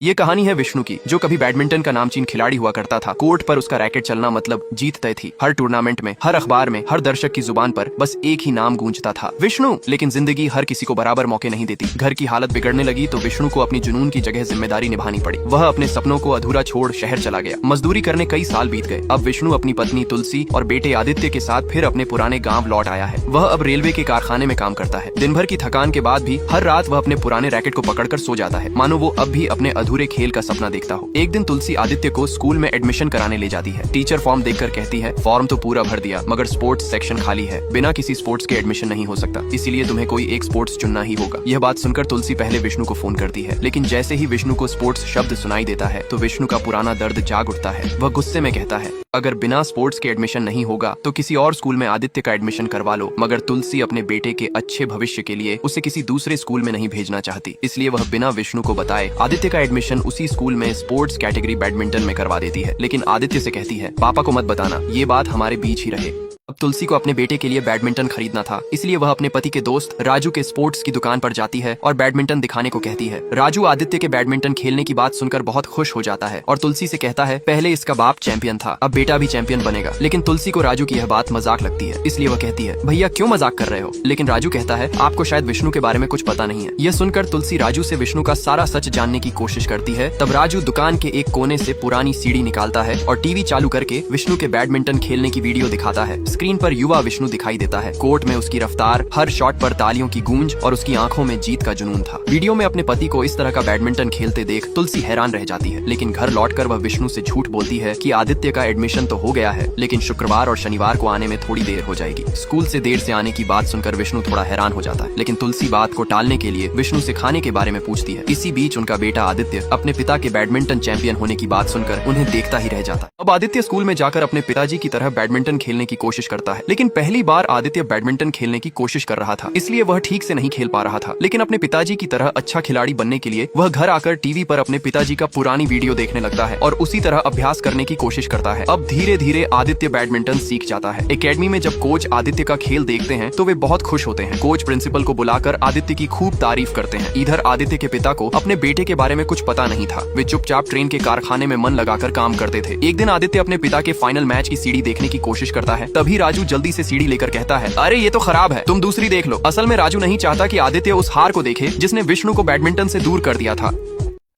ये कहानी है विष्णु की, जो कभी बैडमिंटन का नामचीन खिलाड़ी हुआ करता था। कोर्ट पर उसका रैकेट चलना मतलब जीत तय थी। हर टूर्नामेंट में, हर अखबार में, हर दर्शक की जुबान पर बस एक ही नाम गूंजता था, विष्णु। लेकिन जिंदगी हर किसी को बराबर मौके नहीं देती। घर की हालत बिगड़ने लगी तो विष्णु को अपनी जुनून की जगह जिम्मेदारी निभानी पड़ी। वह अपने सपनों को अधूरा छोड़ शहर चला गया। मजदूरी करने कई साल बीत गए। अब विष्णु अपनी पत्नी तुलसी और बेटे आदित्य के साथ फिर अपने पुराने गाँव लौट आया है। वह अब रेलवे के कारखाने में काम करता है। दिन भर की थकान के बाद भी हर रात वह अपने पुराने रैकेट को पकड़कर सो जाता है, मानो वो अब भी अपने अधूरे खेल का सपना देखता हो। एक दिन तुलसी आदित्य को स्कूल में एडमिशन कराने ले जाती है। टीचर फॉर्म देखकर कहती है, फॉर्म तो पूरा भर दिया, मगर स्पोर्ट्स सेक्शन खाली है। बिना किसी स्पोर्ट्स के एडमिशन नहीं हो सकता, इसीलिए तुम्हें कोई एक स्पोर्ट्स चुनना ही होगा। यह बात सुनकर तुलसी पहले विष्णु को फोन करती है, लेकिन जैसे ही विष्णु को स्पोर्ट्स शब्द सुनाई देता है तो विष्णु का पुराना दर्द जाग उठता है। वह गुस्से में कहता है, अगर बिना स्पोर्ट्स के एडमिशन नहीं होगा तो किसी और स्कूल में आदित्य का एडमिशन करवा लो। मगर तुलसी अपने बेटे के अच्छे भविष्य के लिए उसे किसी दूसरे स्कूल में नहीं भेजना चाहती, इसलिए वह बिना विष्णु को बताए आदित्य का एडमिशन उसी स्कूल में स्पोर्ट्स कैटेगरी बैडमिंटन में करवा देती है। लेकिन आदित्य से कहती है, पापा को मत बताना, ये बात हमारे बीच ही रहे। अब तुलसी को अपने बेटे के लिए बैडमिंटन खरीदना था, इसलिए वह अपने पति के दोस्त राजू के स्पोर्ट्स की दुकान पर जाती है और बैडमिंटन दिखाने को कहती है। राजू आदित्य के बैडमिंटन खेलने की बात सुनकर बहुत खुश हो जाता है और तुलसी से कहता है, पहले इसका बाप चैंपियन था, अब बेटा भी चैंपियन बनेगा। लेकिन तुलसी को राजू की यह बात मजाक लगती है, इसलिए वह कहती है, भैया क्यों मजाक कर रहे हो। लेकिन राजू कहता है, आपको शायद विष्णु के बारे में कुछ पता नहीं है। यह सुनकर तुलसी राजू से विष्णु का सारा सच जानने की कोशिश करती है। तब राजू दुकान के एक कोने से पुरानी सीडी निकालता है और टीवी चालू करके विष्णु के बैडमिंटन खेलने की वीडियो दिखाता है। स्क्रीन पर युवा विष्णु दिखाई देता है। कोर्ट में उसकी रफ्तार, हर शॉट पर तालियों की गूंज और उसकी आंखों में जीत का जुनून था। वीडियो में अपने पति को इस तरह का बैडमिंटन खेलते देख तुलसी हैरान रह जाती है। लेकिन घर लौटकर वह विष्णु से झूठ बोलती है कि आदित्य का एडमिशन तो हो गया है, लेकिन शुक्रवार और शनिवार को आने में थोड़ी देर हो जाएगी। स्कूल से देर से आने की बात सुनकर विष्णु थोड़ा हैरान हो जाता है, लेकिन तुलसी बात को टालने के लिए विष्णु से खाने के बारे में पूछती है। इसी बीच उनका बेटा आदित्य अपने पिता के बैडमिंटन चैंपियन होने की बात सुनकर उन्हें देखता ही रह जाता है। अब आदित्य स्कूल में जाकर अपने पिताजी की तरह बैडमिंटन खेलने की कोशिश करता है, लेकिन पहली बार आदित्य बैडमिंटन खेलने की कोशिश कर रहा था, इसलिए वह ठीक से नहीं खेल पा रहा था। लेकिन अपने पिताजी की तरह अच्छा खिलाड़ी बनने के लिए वह घर आकर टीवी पर अपने पिताजी का पुरानी वीडियो देखने लगता है और उसी तरह अभ्यास करने की कोशिश करता है। अब धीरे धीरे आदित्य बैडमिंटन सीख जाता है। एकेडमी में जब कोच आदित्य का खेल देखते हैं तो वे बहुत खुश होते हैं। कोच प्रिंसिपल को बुलाकर आदित्य की खूब तारीफ करते हैं। इधर आदित्य के पिता को अपने बेटे के बारे में कुछ पता नहीं था। वे चुपचाप ट्रेन के कारखाने में मन लगाकर काम करते थे। एक दिन आदित्य अपने पिता के फाइनल मैच की सीडी देखने की कोशिश करता है। तभी राजू जल्दी से सीडी लेकर कहता है, अरे ये तो खराब है, तुम दूसरी देख लो। असल में राजू नहीं चाहता कि आदित्य उस हार को देखे जिसने विष्णु को बैडमिंटन से दूर कर दिया था।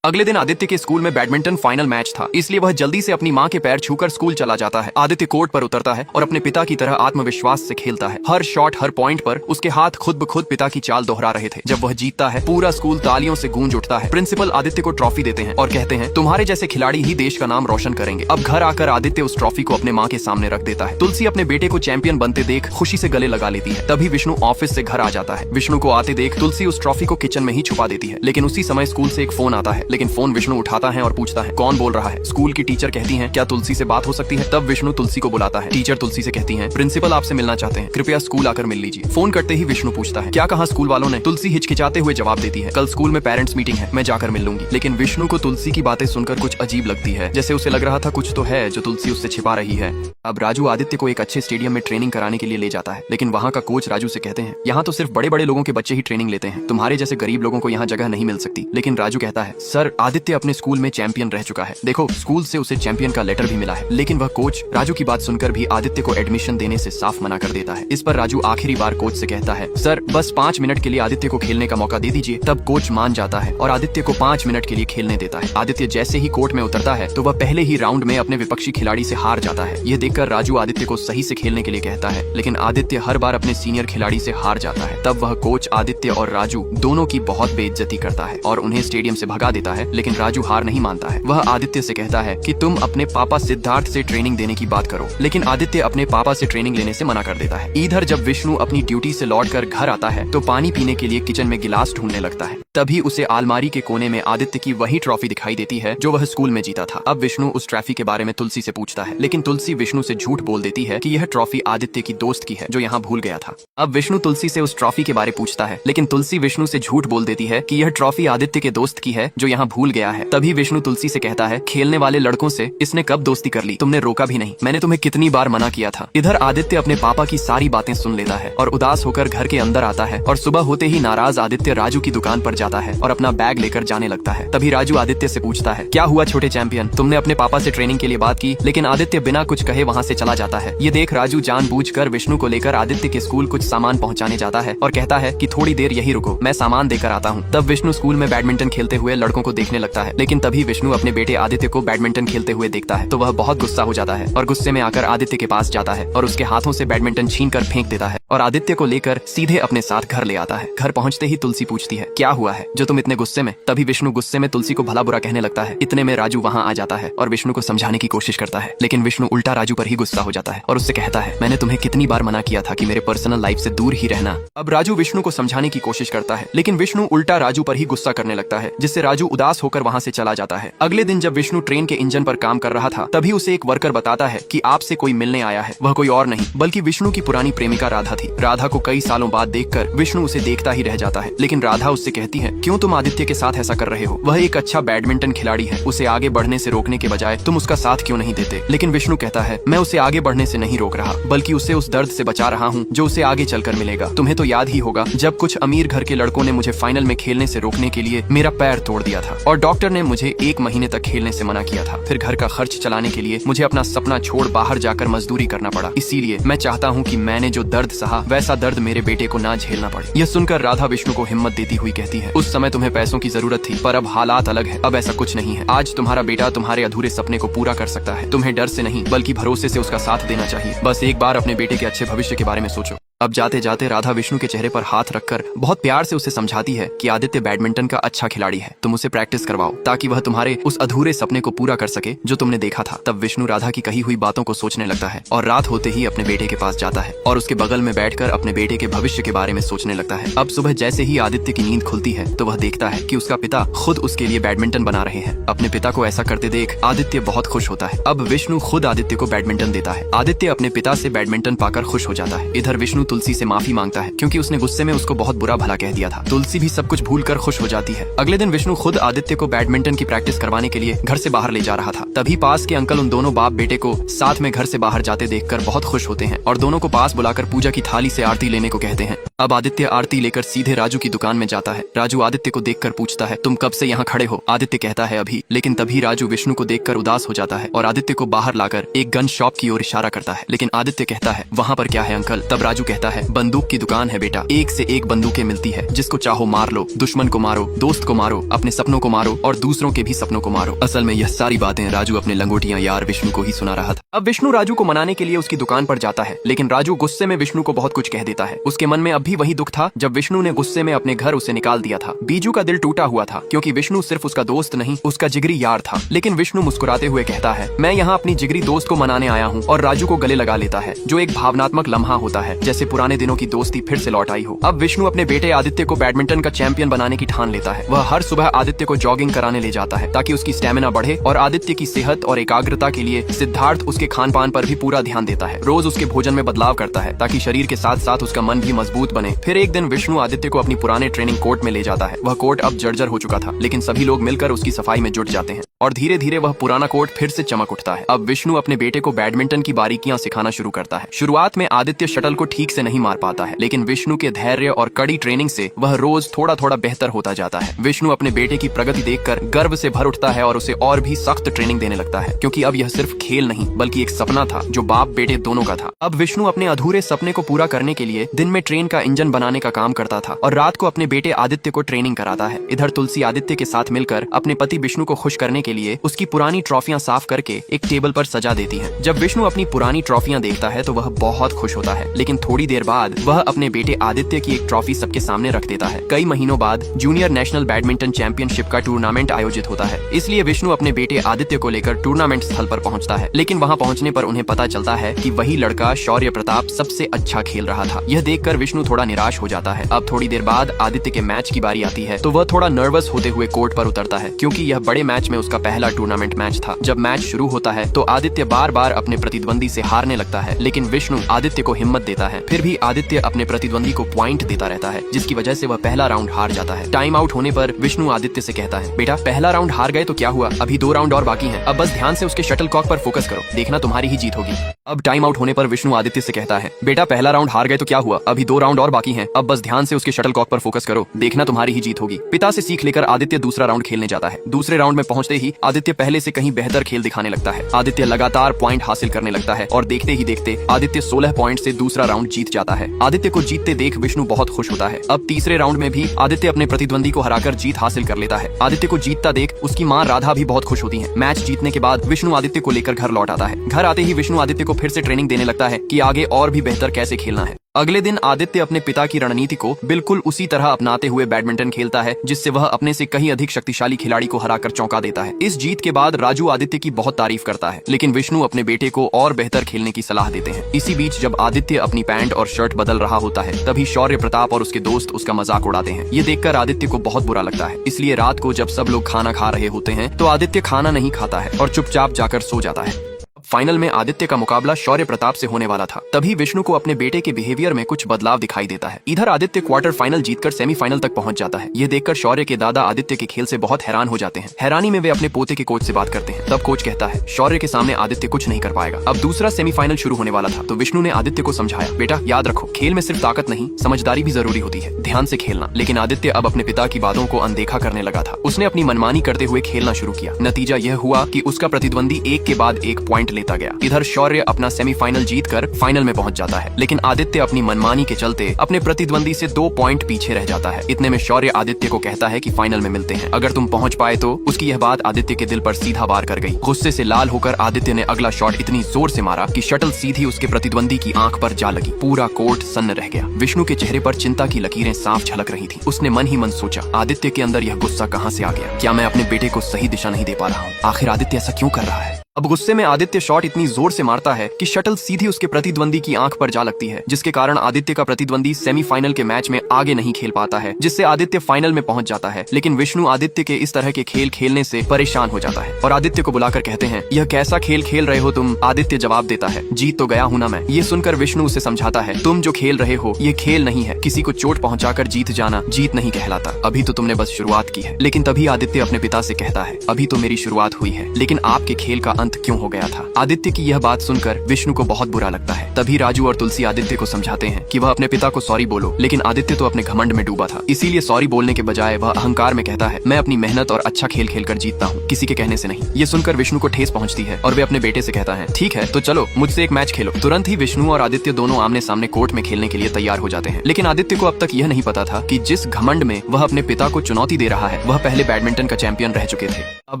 अगले दिन आदित्य के स्कूल में बैडमिंटन फाइनल मैच था, इसलिए वह जल्दी से अपनी मां के पैर छूकर स्कूल चला जाता है। आदित्य कोर्ट पर उतरता है और अपने पिता की तरह आत्मविश्वास से खेलता है। हर शॉट, हर पॉइंट पर उसके हाथ खुद ब खुद पिता की चाल दोहरा रहे थे। जब वह जीतता है, पूरा स्कूल तालियों से गूंज उठता है। प्रिंसिपल आदित्य को ट्रॉफी देते हैं और कहते हैं, तुम्हारे जैसे खिलाड़ी ही देश का नाम रोशन करेंगे। अब घर आकर आदित्य उस ट्रॉफी को अपने माँ के सामने रख देता है। तुलसी अपने बेटे को चैंपियन बनते देख खुशी से गले लगा लेती है। तभी विष्णु ऑफिस से घर आ जाता है। विष्णु को आते देख तुलसी उस ट्रॉफी को किचन में ही छुपा देती है। लेकिन उसी समय स्कूल से एक फोन आता है, लेकिन फोन विष्णु उठाता है और पूछता है, कौन बोल रहा है। स्कूल की टीचर कहती हैं, क्या तुलसी से बात हो सकती है। तब विष्णु तुलसी को बुलाता है। टीचर तुलसी से कहती हैं, प्रिंसिपल आपसे मिलना चाहते हैं, कृपया स्कूल आकर मिल लीजिए। फोन करते ही विष्णु पूछता है, क्या कहा स्कूल वालों ने। तुलसी हिचकिचाते हुए जवाब देती है, कल स्कूल में पेरेंट्स मीटिंग है, मैं जाकर मिल लूंगी। लेकिन विष्णु को तुलसी की बातें सुनकर कुछ अजीब लगती है, जैसे उसे लग रहा था कुछ तो है जो तुलसी उससे छिपा रही है। अब राजू आदित्य को एक अच्छे स्टेडियम में ट्रेनिंग कराने के लिए ले जाता है, लेकिन वहाँ का कोच राजू से कहते हैं, यहाँ तो सिर्फ बड़े बड़े लोगों के बच्चे ही ट्रेनिंग लेते हैं, तुम्हारे जैसे गरीब लोगों को यहाँ जगह नहीं मिल सकती। लेकिन राजू कहता है, सर आदित्य अपने स्कूल में चैंपियन रह चुका है, देखो स्कूल से उसे चैंपियन का लेटर भी मिला है। लेकिन वह कोच राजू की बात सुनकर भी आदित्य को एडमिशन देने से साफ मना कर देता है। इस पर राजू आखिरी बार कोच से कहता है, सर बस 5 मिनट के लिए आदित्य को खेलने का मौका दे दीजिए। तब कोच मान जाता है और आदित्य को 5 मिनट के लिए खेलने देता है। आदित्य जैसे ही कोर्ट में उतरता है तो वह पहले ही राउंड में अपने विपक्षी खिलाड़ी से हार जाता है। यह देखकर राजू आदित्य को सही से खेलने के लिए कहता है, लेकिन आदित्य हर बार अपने सीनियर खिलाड़ी से हार जाता है। तब वह कोच आदित्य और राजू दोनों की बहुत बेइज्जती करता है और उन्हें स्टेडियम से भगा देता है। लेकिन राजू हार नहीं मानता है। वह आदित्य से कहता है कि तुम अपने पापा सिद्धार्थ से ट्रेनिंग देने की बात करो। लेकिन आदित्य अपने पापा से ट्रेनिंग लेने से मना कर देता है। इधर जब विष्णु अपनी ड्यूटी से लौटकर घर आता है तो पानी पीने के लिए किचन में गिलास ढूंढने लगता है। तभी उसे अलमारी के कोने में आदित्य की वही ट्रॉफी दिखाई देती है जो वह स्कूल में जीता था। अब विष्णु उस ट्रॉफी के बारे में तुलसी से पूछता है, लेकिन तुलसी विष्णु से झूठ बोल देती है कि यह ट्रॉफी आदित्य की दोस्त की है जो यहाँ भूल गया था। अब विष्णु तुलसी से उस ट्रॉफी के बारे पूछता है, लेकिन तुलसी विष्णु से झूठ बोल देती है कि यह ट्रॉफी आदित्य के दोस्त की है जो यहाँ भूल गया है। तभी विष्णु तुलसी से कहता है, खेलने वाले लड़कों से इसने कब दोस्ती कर ली, तुमने रोका भी नहीं, मैंने तुम्हें कितनी बार मना किया था। इधर आदित्य अपने पापा की सारी बातें सुन लेता है और उदास होकर घर के अंदर आता है और सुबह होते ही नाराज आदित्य राजू की दुकान पर जाता जाता है और अपना बैग लेकर जाने लगता है। तभी राजू आदित्य से पूछता है, क्या हुआ छोटे चैंपियन, तुमने अपने पापा से ट्रेनिंग के लिए बात की? लेकिन आदित्य बिना कुछ कहे वहाँ से चला जाता है। ये देख राजू जानबूझकर विष्णु को लेकर आदित्य के स्कूल कुछ सामान पहुँचाने जाता है और कहता है कि थोड़ी देर यही रुको, मैं सामान देकर आता हूँ। तब विष्णु स्कूल में बैडमिंटन खेलते हुए लड़कों को देखने लगता है, लेकिन तभी विष्णु अपने बेटे आदित्य को बैडमिंटन खेलते हुए देखता है तो वह बहुत गुस्सा हो जाता है और गुस्से में आकर आदित्य के पास जाता है और उसके हाथों से बैडमिंटन छीनकर फेंक देता है और आदित्य को लेकर सीधे अपने साथ घर ले आता है। घर पहुंचते ही तुलसी पूछती है, क्या हुआ है जो तुम इतने गुस्से में? तभी विष्णु गुस्से में तुलसी को भला बुरा कहने लगता है। इतने में राजू वहां आ जाता है और विष्णु को समझाने की कोशिश करता है, लेकिन विष्णु उल्टा राजू पर ही गुस्सा हो जाता है और उससे कहता है, मैंने तुम्हें कितनी बार मना किया था कि मेरे पर्सनल लाइफ से दूर ही रहना। अब राजू विष्णु को समझाने की कोशिश करता है, लेकिन विष्णु उल्टा राजू पर ही गुस्सा करने लगता है, जिससे राजू उदास होकर वहां से चला जाता है। अगले दिन जब विष्णु ट्रेन के इंजन पर काम कर रहा था, तभी उसे एक वर्कर बताता है कि आपसे कोई मिलने आया है। वह कोई और नहीं बल्कि विष्णु की पुरानी प्रेमिका राधा थी। राधा को कई सालों बाद देखकर विष्णु उसे देखता ही रह जाता है, लेकिन राधा उससे कहती है, क्यों तुम आदित्य के साथ ऐसा कर रहे हो? वह एक अच्छा बैडमिंटन खिलाड़ी है, उसे आगे बढ़ने से रोकने के बजाय तुम उसका साथ क्यों नहीं देते? लेकिन विष्णु कहता है, मैं उसे आगे बढ़ने से नहीं रोक रहा, बल्कि उसे उस दर्द से बचा रहा हूँ जो उसे आगे चलकर मिलेगा। तुम्हें तो याद ही होगा जब कुछ अमीर घर के लड़कों ने मुझे फाइनल में खेलने से रोकने के लिए मेरा पैर तोड़ दिया था और डॉक्टर ने मुझे 1 महीने तक खेलने से मना किया था। फिर घर का खर्च चलाने के लिए मुझे अपना सपना छोड़ बाहर जाकर मजदूरी करना पड़ा। इसीलिए मैं चाहता हूँ कि मैंने जो दर्द सहा वैसा दर्द मेरे बेटे को ना झेलना पड़े। यह सुनकर राधा विष्णु को हिम्मत देती हुई कहती है, उस समय तुम्हें पैसों की जरूरत थी, पर अब हालात अलग है। अब ऐसा कुछ नहीं है। आज तुम्हारा बेटा तुम्हारे अधूरे सपने को पूरा कर सकता है। तुम्हें डर से नहीं बल्कि भरोसे से उसका साथ देना चाहिए। बस एक बार अपने बेटे के अच्छे भविष्य के बारे में सोचो। अब जाते जाते राधा विष्णु के चेहरे पर हाथ रखकर बहुत प्यार से उसे समझाती है कि आदित्य बैडमिंटन का अच्छा खिलाड़ी है, तुम उसे प्रैक्टिस करवाओ ताकि वह तुम्हारे उस अधूरे सपने को पूरा कर सके जो तुमने देखा था। तब विष्णु राधा की कही हुई बातों को सोचने लगता है और रात होते ही अपने बेटे के पास जाता है और उसके बगल में बैठकर अपने बेटे के भविष्य के बारे में सोचने लगता है। अब सुबह जैसे ही आदित्य की नींद खुलती है तो वह देखता है कि उसका पिता खुद उसके लिए बैडमिंटन बना रहे हैं। अपने पिता को ऐसा करते देख आदित्य बहुत खुश होता है। अब विष्णु खुद आदित्य को बैडमिंटन देता है। आदित्य अपने पिता से बैडमिंटन पाकर खुश हो जाता है। इधर विष्णु तुलसी से माफी मांगता है क्योंकि उसने गुस्से में उसको बहुत बुरा भला कह दिया था। तुलसी भी सब कुछ भूलकर खुश हो जाती है। अगले दिन विष्णु खुद आदित्य को बैडमिंटन की प्रैक्टिस करवाने के लिए घर से बाहर ले जा रहा था। तभी पास के अंकल उन दोनों बाप बेटे को साथ में घर से बाहर जाते देखकर बहुत खुश होते हैं और दोनों को पास बुलाकर पूजा की थाली से आरती लेने को कहते हैं। अब आदित्य आरती लेकर सीधे राजू की दुकान में जाता है। राजू आदित्य को देखकर पूछता है, तुम कब से यहाँ खड़े हो? आदित्य कहता है, अभी। लेकिन तभी राजू विष्णु को देखकर उदास हो जाता है और आदित्य को बाहर लाकर एक गन शॉप की ओर इशारा करता है। लेकिन आदित्य कहता है, वहाँ पर क्या है अंकल? तब राजू कहता है, बंदूक की दुकान है बेटा, एक से एक बंदूकें मिलती है, जिसको चाहो मार लो, दुश्मन को मारो, दोस्त को मारो, अपने सपनों को मारो और दूसरों के भी सपनों को मारो। असल में यह सारी बातें राजू अपने लंगोटियां यार विष्णु को ही सुना रहा था। अब विष्णु राजू को मनाने के लिए उसकी दुकान पर जाता है, लेकिन राजू गुस्से में विष्णु को बहुत कुछ कह देता है। उसके मन में अब भी वही दुख था जब विष्णु ने गुस्से में अपने घर उसे निकाल दिया था। बीजू का दिल टूटा हुआ था क्योंकि विष्णु सिर्फ उसका दोस्त नहीं, उसका जिगरी यार था। लेकिन विष्णु मुस्कुराते हुए कहता है, मैं यहाँ अपनी जिगरी दोस्त को मनाने आया हूँ, और राजू को गले लगा लेता है, जो एक भावनात्मक लम्हा होता है, जैसे पुराने दिनों की दोस्ती फिर से लौट आई हो। अब विष्णु अपने बेटे आदित्य को बैडमिंटन का चैंपियन बनाने की ठान लेता है। वह हर सुबह आदित्य को जॉगिंग कराने ले जाता है ताकि उसकी स्टेमिना बढ़े, और आदित्य की सेहत और एकाग्रता के लिए सिद्धार्थ उसके खान पान पर भी पूरा ध्यान देता है। रोज उसके भोजन में बदलाव करता है ताकि शरीर के साथ साथ उसका मन भी मजबूत बने। फिर एक दिन विष्णु आदित्य को अपनी पुराने ट्रेनिंग कोर्ट में ले जाता है। वह कोर्ट अब जर्जर हो चुका था, लेकिन सभी लोग मिलकर उसकी सफाई में जुट जाते हैं और धीरे धीरे वह पुराना कोर्ट फिर से चमक उठता है। अब विष्णु अपने बेटे को बैडमिंटन की बारीकियां सिखाना शुरू करता है। शुरुआत में आदित्य शटल को ठीक से नहीं मार पाता है, लेकिन विष्णु के धैर्य और कड़ी ट्रेनिंग से वह रोज थोड़ा थोड़ा बेहतर होता जाता है। विष्णु अपने बेटे की प्रगति देखकर गर्व से भर उठता है और उसे और भी सख्त ट्रेनिंग देने लगता है, क्योंकि अब यह सिर्फ खेल नहीं बल्कि एक सपना था जो बाप बेटे दोनों का था। अब विष्णु अपने अधूरे सपने को पूरा करने के लिए दिन में ट्रेन का इंजन बनाने का काम करता था और रात को अपने बेटे आदित्य को ट्रेनिंग कराता है। इधर तुलसी आदित्य के साथ मिलकर अपने पति विष्णु को खुश करने के लिए उसकी पुरानी ट्रॉफियां साफ करके एक टेबल पर सजा देती है। जब विष्णु अपनी पुरानी ट्रॉफियां देखता है तो वह बहुत खुश होता है, लेकिन थोड़ी देर बाद वह अपने बेटे आदित्य की एक ट्रॉफी सबके सामने रख देता है। कई महीनों बाद जूनियर नेशनल बैडमिंटन चैंपियनशिप का टूर्नामेंट आयोजित होता है, इसलिए विष्णु अपने बेटे आदित्य को लेकर टूर्नामेंट स्थल पर पहुंचता है। लेकिन वहां पहुंचने पर उन्हें पता चलता है कि वही लड़का शौर्य प्रताप सबसे अच्छा खेल रहा था। यह देखकर विष्णु थोड़ा निराश हो जाता है। अब थोड़ी देर बाद आदित्य के मैच की बारी आती है तो वह थोड़ा नर्वस होते हुए कोर्ट पर उतरता है, क्योंकि यह बड़े मैच में उसका पहला टूर्नामेंट मैच था। जब मैच शुरू होता है तो आदित्य बार बार अपने प्रतिद्वंदी से हारने लगता है, लेकिन विष्णु आदित्य को हिम्मत देता है। फिर भी आदित्य अपने प्रतिद्वंदी को पॉइंट देता रहता है, जिसकी वजह से वह पहला राउंड हार जाता है। टाइम आउट होने पर विष्णु आदित्य से कहता है, बेटा पहला राउंड हार गए तो क्या हुआ, अभी 2 राउंड और बाकी हैं। अब बस ध्यान से उसके शटल कॉक पर फोकस करो, देखना तुम्हारी ही जीत होगी। अब टाइम आउट होने पर विष्णु आदित्य से कहता है, बेटा पहला राउंड हार गए तो क्या हुआ, अभी 2 राउंड और बाकी हैं, अब बस ध्यान से उसके शटलकॉक पर फोकस करो, देखना तुम्हारी ही जीत होगी। पिता से सीख लेकर आदित्य दूसरा राउंड खेलने जाता है। दूसरे राउंड में पहुंचते ही आदित्य पहले से कहीं बेहतर खेल दिखाने लगता है। आदित्य लगातार पॉइंट हासिल करने लगता है और देखते ही देखते आदित्य 16 पॉइंट से दूसरा राउंड जीत जाता है। आदित्य को जीतते देख विष्णु बहुत खुश होता है। अब तीसरे राउंड में भी आदित्य अपने प्रतिद्वंदी को हराकर जीत हासिल कर लेता है। आदित्य को जीतता देख उसकी माँ राधा भी बहुत खुश होती है। मैच जीतने के बाद विष्णु आदित्य को लेकर घर लौट आता है। घर आते ही विष्णु आदित्य को फिर से ट्रेनिंग देने लगता है कि आगे और भी बेहतर कैसे खेलना है। अगले दिन आदित्य अपने पिता की रणनीति को बिल्कुल उसी तरह अपनाते हुए बैडमिंटन खेलता है, जिससे वह अपने से कहीं अधिक शक्तिशाली खिलाड़ी को हराकर चौंका देता है। इस जीत के बाद राजू आदित्य की बहुत तारीफ करता है, लेकिन विष्णु अपने बेटे को और बेहतर खेलने की सलाह देते हैं। इसी बीच जब आदित्य अपनी पैंट और शर्ट बदल रहा होता है, तभी शौर्य प्रताप और उसके दोस्त उसका मजाक उड़ाते हैं। ये देखकर आदित्य को बहुत बुरा लगता है। इसलिए रात को जब सब लोग खाना खा रहे होते हैं तो आदित्य खाना नहीं खाता है और चुपचाप जाकर सो जाता है। फाइनल में आदित्य का मुकाबला शौर्य प्रताप से होने वाला था। तभी विष्णु को अपने बेटे के बिहेवियर में कुछ बदलाव दिखाई देता है। इधर आदित्य क्वार्टर फाइनल जीतकर सेमीफाइनल तक पहुंच जाता है। ये देखकर शौर्य के दादा आदित्य के खेल से बहुत हैरान हो जाते हैं। हैरानी में वे अपने पोते के कोच से बात करते हैं। तब कोच कहता है, शौर्य के सामने आदित्य कुछ नहीं कर पाएगा। अब दूसरा सेमीफाइनल शुरू होने वाला था तो विष्णु ने आदित्य को समझाया, बेटा याद रखो, खेल में सिर्फ ताकत नहीं, समझदारी भी जरूरी होती है, ध्यान से खेलना। लेकिन आदित्य अब अपने पिता की बातों को अनदेखा करने लगा था। उसने अपनी मनमानी करते हुए खेलना शुरू किया। नतीजा यह हुआ कि उसका प्रतिद्वंदी एक के बाद एक पॉइंट लेता गया। इधर शौर्य अपना सेमीफाइनल जीतकर फाइनल में पहुंच जाता है, लेकिन आदित्य अपनी मनमानी के चलते अपने प्रतिद्वंदी से 2 पॉइंट पीछे रह जाता है। इतने में शौर्य आदित्य को कहता है कि फाइनल में मिलते हैं, अगर तुम पहुंच पाए तो। उसकी यह बात आदित्य के दिल पर सीधा वार कर गई। गुस्से से लाल होकर आदित्य ने अगला शॉट इतनी जोर से मारा कि शटल सीधी उसके प्रतिद्वंदी की आंख पर जा लगी। पूरा कोर्ट सन्न रह गया। विष्णु के चेहरे पर चिंता की लकीरें साफ झलक रही थी। उसने मन ही मन सोचा, आदित्य के अंदर यह गुस्सा कहां से आ गया? क्या मैं अपने बेटे को सही दिशा नहीं दे पा रहा हूँ? आखिर आदित्य ऐसा क्यों कर रहा है? अब गुस्से में आदित्य शॉट इतनी जोर से मारता है कि शटल सीधी उसके प्रतिद्वंदी की आंख पर जा लगती है, जिसके कारण आदित्य का प्रतिद्वंदी सेमीफाइनल के मैच में आगे नहीं खेल पाता है, जिससे आदित्य फाइनल में पहुंच जाता है। लेकिन विष्णु आदित्य के इस तरह के खेल खेलने से परेशान हो जाता है और आदित्य को बुलाकर कहते हैं, यह कैसा खेल खेल रहे हो तुम? आदित्य जवाब देता है, जीत तो गया हूं ना मैं। ये सुनकर विष्णु उसे समझाता है, तुम जो खेल रहे हो ये खेल नहीं है। किसी को चोट पहुंचाकर जीत जाना जीत नहीं कहलाता। अभी तो तुमने बस शुरुआत की है। लेकिन तभी आदित्य अपने पिता से कहता है, अभी तो मेरी शुरुआत हुई है, लेकिन आपके खेल का अंत क्यों हो गया था? आदित्य की यह बात सुनकर विष्णु को बहुत बुरा लगता है। तभी राजू और तुलसी आदित्य को समझाते हैं कि वह अपने पिता को सॉरी बोलो, लेकिन आदित्य तो अपने घमंड में डूबा था, इसीलिए सॉरी बोलने के बजाय वह अहंकार में कहता है, मैं अपनी मेहनत और अच्छा खेल खेलकर जीतता हूँ, किसी के कहने से नहीं। ये सुनकर विष्णु को ठेस पहुंचती है और वे अपने बेटे से कहता है, ठीक है तो चलो मुझसे एक मैच खेलो। तुरंत ही विष्णु और आदित्य दोनों आमने सामने कोर्ट में खेलने के लिए तैयार हो जाते हैं। लेकिन आदित्य को अब तक यह नहीं पता था कि जिस घमंड में वह अपने पिता को चुनौती दे रहा है, वह पहले बैडमिंटन का चैंपियन रह चुके थे। अब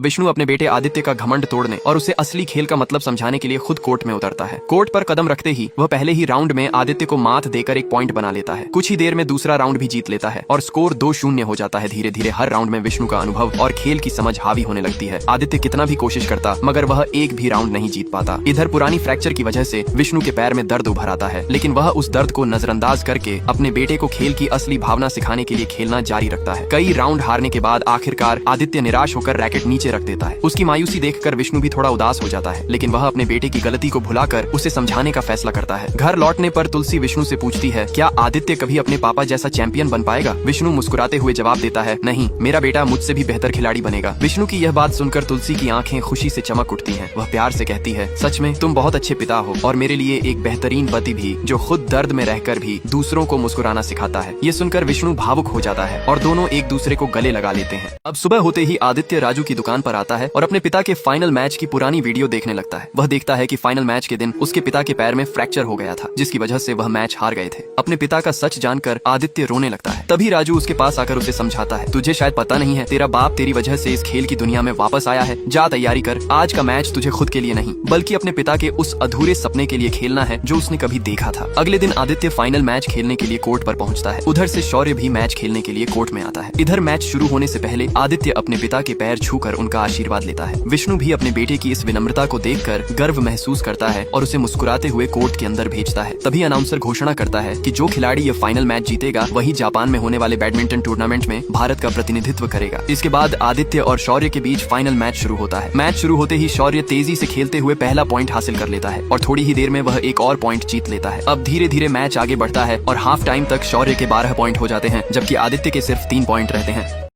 विष्णु अपने बेटे आदित्य का घमंड तोड़ने और उसे असली खेल का मतलब समझाने के लिए खुद कोर्ट में उतरता है। कोर्ट पर कदम रखते ही वह पहले ही राउंड में आदित्य को मात देकर एक पॉइंट बना लेता है। कुछ ही देर में दूसरा राउंड भी जीत लेता है और स्कोर 2-0 हो जाता है। धीरे धीरे हर राउंड में विष्णु का अनुभव और खेल की समझ हावी होने लगती है। आदित्य कितना भी कोशिश करता मगर वह एक भी राउंड नहीं जीत पाता। इधर पुरानी फ्रैक्चर की वजह से विष्णु के पैर में दर्द उभर आता है, लेकिन वह उस दर्द को नजरअंदाज करके अपने बेटे को खेल की असली भावना सिखाने के लिए खेलना जारी रखता है। कई राउंड हारने के बाद आखिरकार आदित्य निराश होकर रैकेट नीचे रख देता है। उसकी मायूसी देखकर विष्णु भी थोड़ा उदास हो जाता है, लेकिन वह अपने बेटे की गलती को भुलाकर उसे समझाने का फैसला करता है। घर लौटने पर तुलसी विष्णु से पूछती है, क्या आदित्य कभी अपने पापा जैसा चैंपियन बन पाएगा? विष्णु मुस्कुराते हुए जवाब देता है, नहीं, मेरा बेटा मुझसे भी बेहतर खिलाड़ी बनेगा। विष्णु की यह बात सुनकर तुलसी की आंखें खुशी से चमक उठती हैं। वह प्यार से कहती है, सच में तुम बहुत अच्छे पिता हो और मेरे लिए एक बेहतरीन पति भी, जो खुद दर्द में रहकर भी दूसरों को मुस्कुराना सिखाता है। ये सुनकर विष्णु भावुक हो जाता है और दोनों एक दूसरे को गले लगा लेते हैं। अब सुबह होते ही आदित्य राजू की दुकान पर आता है और अपने पिता के फाइनल मैच की पुरानी वीडियो देखने लगता है। वह देखता है कि फाइनल मैच के दिन उसके पिता के पैर में फ्रैक्चर हो गया था, जिसकी वजह से वह मैच हार गए थे। अपने पिता का सच जानकर आदित्य रोने लगता है। तभी राजू उसके पास आकर उसे समझाता है, तुझे शायद पता नहीं है, तेरा बाप तेरी वजह से इस खेल की दुनिया में वापस आया है। जा तैयारी कर, आज का मैच तुझे खुद के लिए नहीं बल्कि अपने पिता के उस अधूरे सपने के लिए खेलना है जो उसने कभी देखा था। अगले दिन आदित्य फाइनल मैच खेलने के लिए कोर्ट पर पहुंचता है। उधर से शौर्य भी मैच खेलने के लिए कोर्ट में आता है। इधर मैच शुरू होने से पहले आदित्य अपने पिता के पैर छूकर उनका आशीर्वाद लेता है। विष्णु भी अपने बेटे की इस विनम्रता को देखकर गर्व महसूस करता है और उसे मुस्कुराते हुए कोर्ट के अंदर भेजता है। तभी अनाउंसर घोषणा करता है कि जो खिलाड़ी ये फाइनल मैच जीतेगा वही जापान में होने वाले बैडमिंटन टूर्नामेंट में भारत का प्रतिनिधित्व करेगा। इसके बाद आदित्य और शौर्य के बीच फाइनल मैच शुरू होता है। मैच शुरू होते ही शौर्य तेजी से खेलते हुए पहला पॉइंट हासिल कर लेता है और थोड़ी ही देर में वह एक और पॉइंट जीत लेता है। अब धीरे धीरे मैच आगे बढ़ता है और हाफ टाइम तक शौर्य के 12 पॉइंट हो जाते हैं, जबकि आदित्य के सिर्फ 3 पॉइंट रहते हैं।